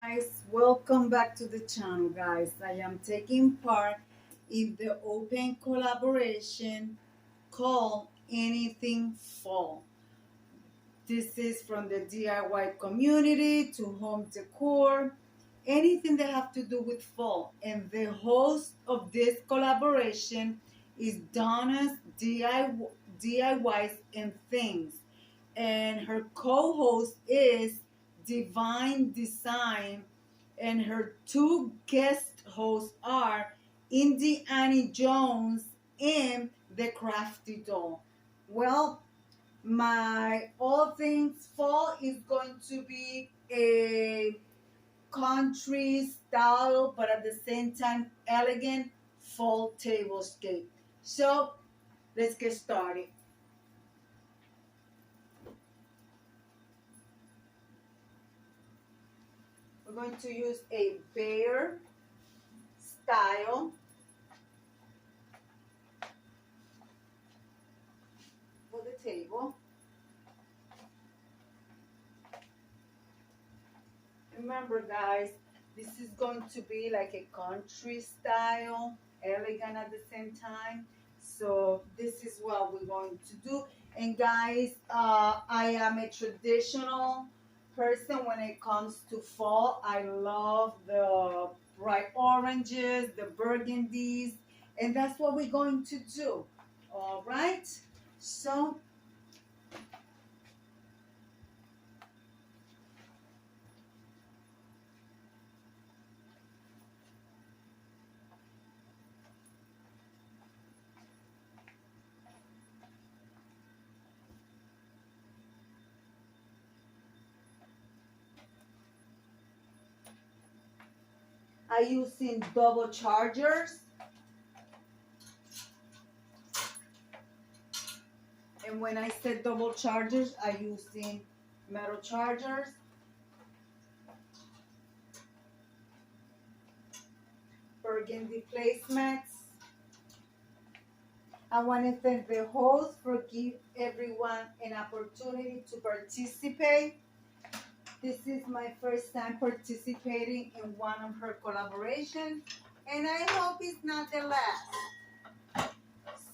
Guys, welcome back to the channel, guys. I am taking part in the open collaboration called Anything Fall. This is from the DIY community to home decor, anything that have to do with fall. And the host of this collaboration is Donna's DIYs and Things. And her co-host is Divine Design. And her two guest hosts are Indie Annie Jones and The Crafty Doll. Well, my all things fall is going to be a country style, but at the same time elegant fall tablescape. So let's get started. We're going to use a bear style for the table. Remember, guys, this is going to be like a country style, elegant at the same time. So this is what we're going to do. And guys, I am a traditional person when it comes to fall. I love the bright oranges, the burgundies, and that's what we're going to do. All right. So I using double chargers. And when I said double chargers, I using metal chargers. Burgundy placemats. I want to thank the host for giving everyone an opportunity to participate. This is my first time participating in one of her collaborations, and I hope it's not the last.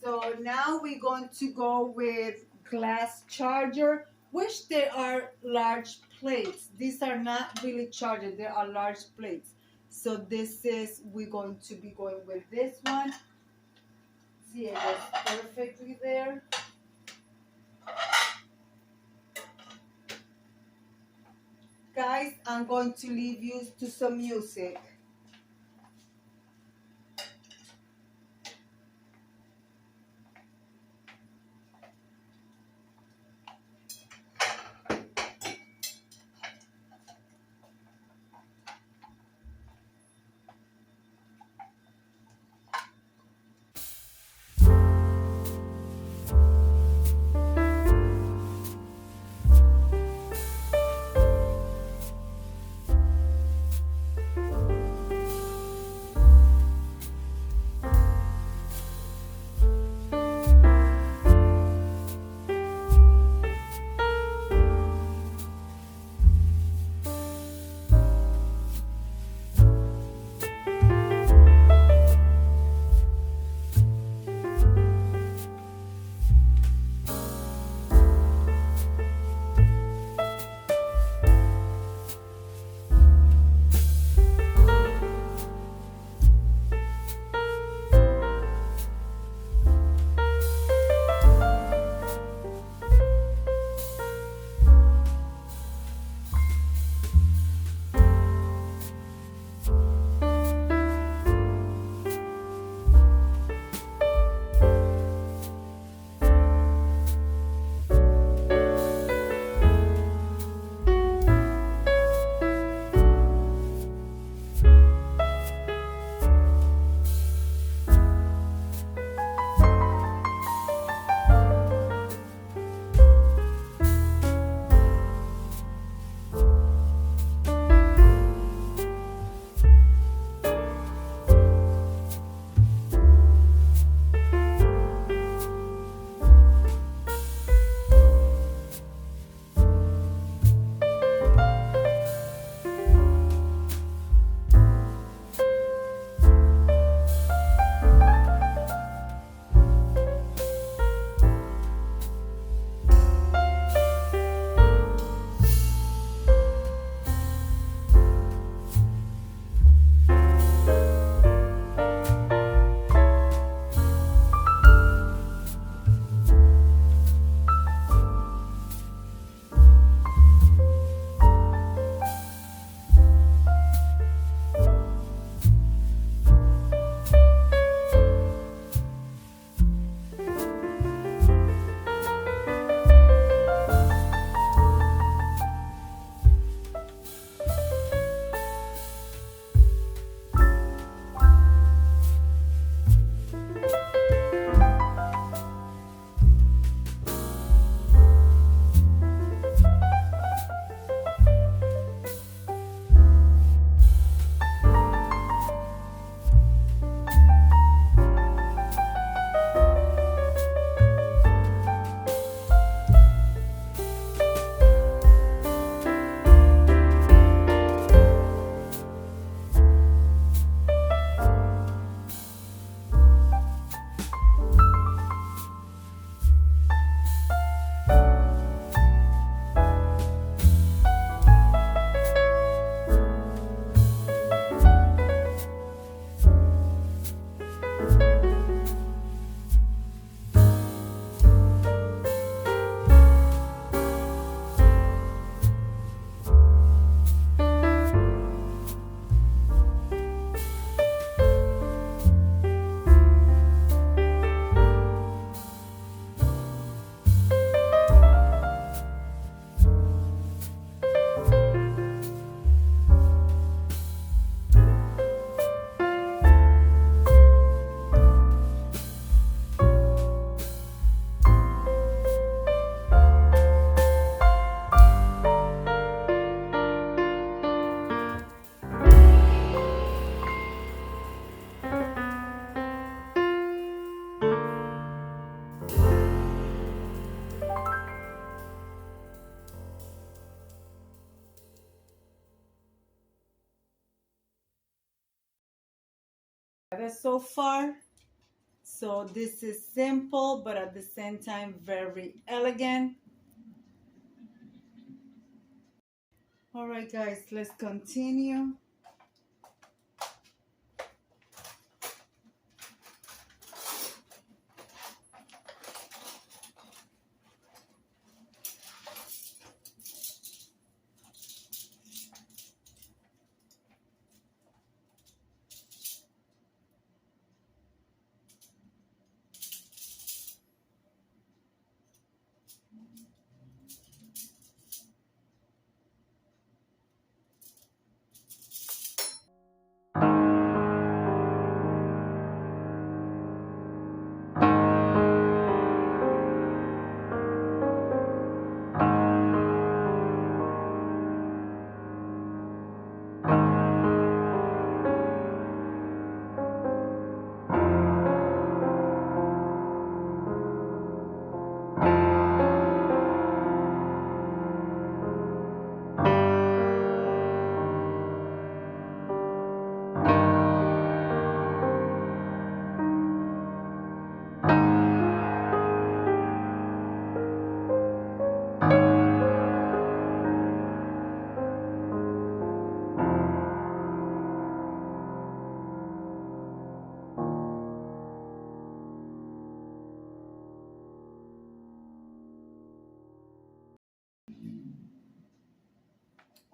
So now we're going to go with glass charger, which there are large plates. These are not really chargers, they are large plates. So this is, we're going to be going with this one. See, it goes perfectly there. Guys, I'm going to leave you to some music. That's so far. So this is simple, but at the same time, very elegant. All right, guys, let's continue.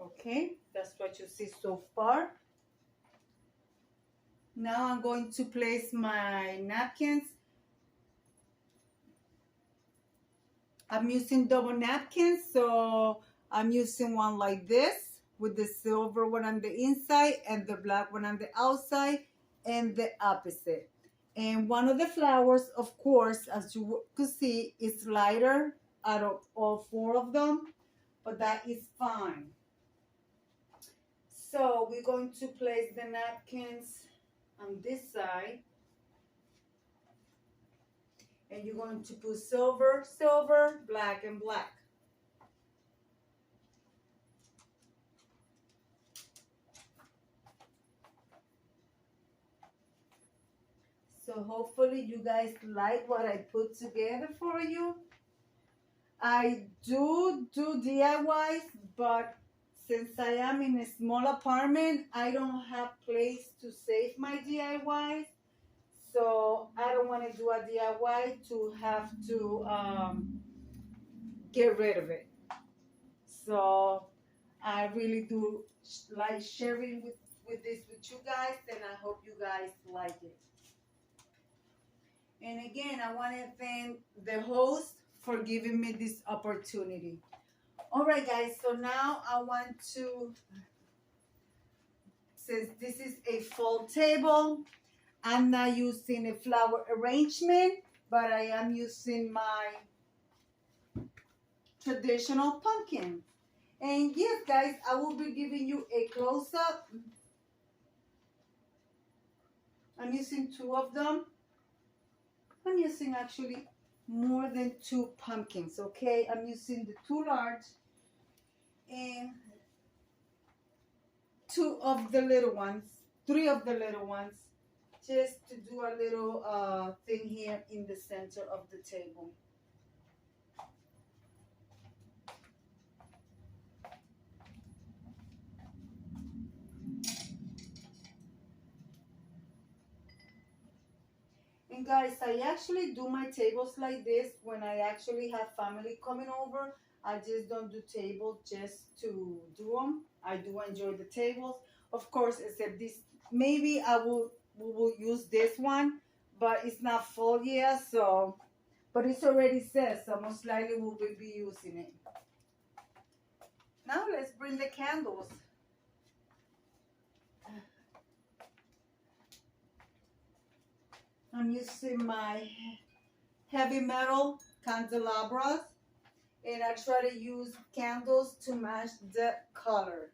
Okay, that's what you see so far. Now I'm going to place my napkins. I'm using double napkins, so I'm using one like this with the silver one on the inside and the black one on the outside, and the opposite. And one of the flowers, of course, as you could see, is lighter out of all four of them, but that is fine. So we're going to place the napkins on this side, and you're going to put silver, silver, black, and black. So hopefully you guys like what I put together for you. I do DIYs, but since I am in a small apartment, I don't have place to save my DIYs. So I don't want to do a DIY to have to get rid of it. So I really do like sharing with this with you guys, and I hope you guys like it. And again, I want to thank the host for giving me this opportunity. All right, guys, so now I want to, since this is a fall table, I'm not using a flower arrangement, but I am using my traditional pumpkin. And yes, guys, I will be giving you a close-up. I'm using two of them. I'm using actually more than two pumpkins, okay? I'm using the two large and two of the little ones, three of the little ones, just to do a little thing here in the center of the table. And guys, I actually do my tables like this when I actually have family coming over. I just don't do tables just to do them. I do enjoy the tables. Of course, except this, maybe we will use this one, but it's not full yet, so, but it's already set, so most likely we will be using it. Now let's bring the candles. I'm using my heavy metal candelabras, and I try to use candles to match the color.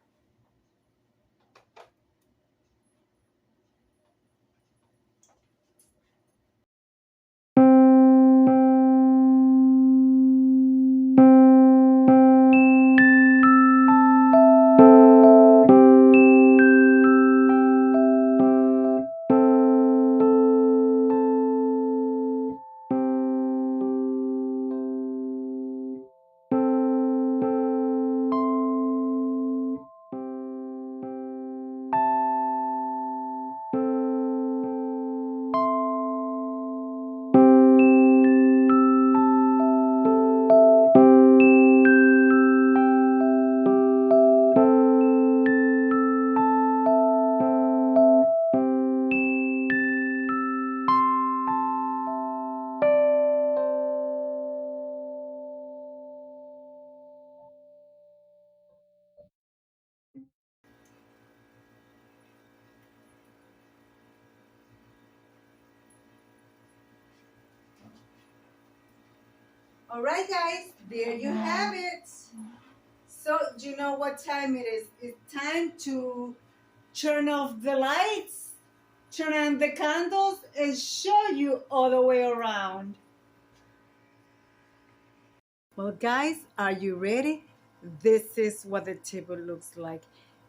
All right, guys, there you have it. So, you know what time it is? It's time to turn off the lights, turn on the candles, and show you all the way around. Well, guys, are you ready? This is what the table looks like.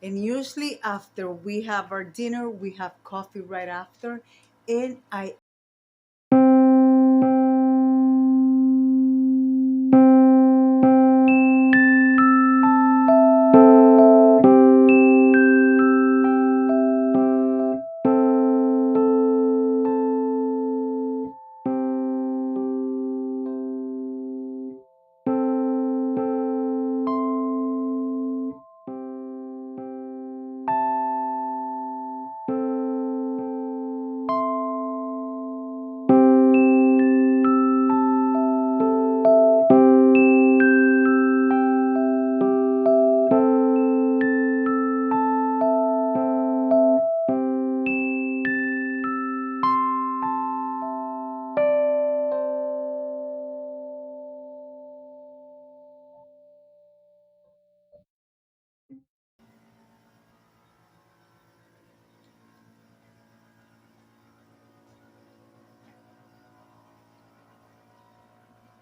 And usually, after we have our dinner, we have coffee right after. And I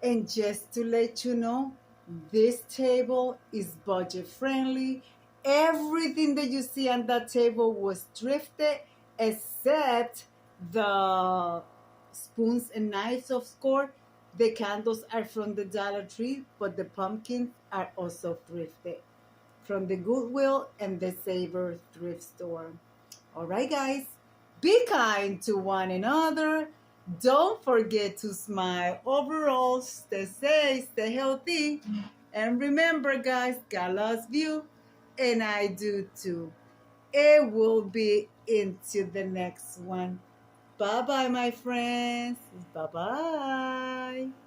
And just to let you know, this table is budget friendly. Everything that you see on that table was thrifted except the spoons and knives, of course. The candles are from the Dollar Tree, but the pumpkins are also thrifted from the Goodwill and the Saver thrift store. All right, guys, be kind to one another. Don't forget to smile. Overall, stay safe, stay healthy. And remember, guys, God loves you, and I do too. It will be into the next one. Bye bye, my friends. Bye bye.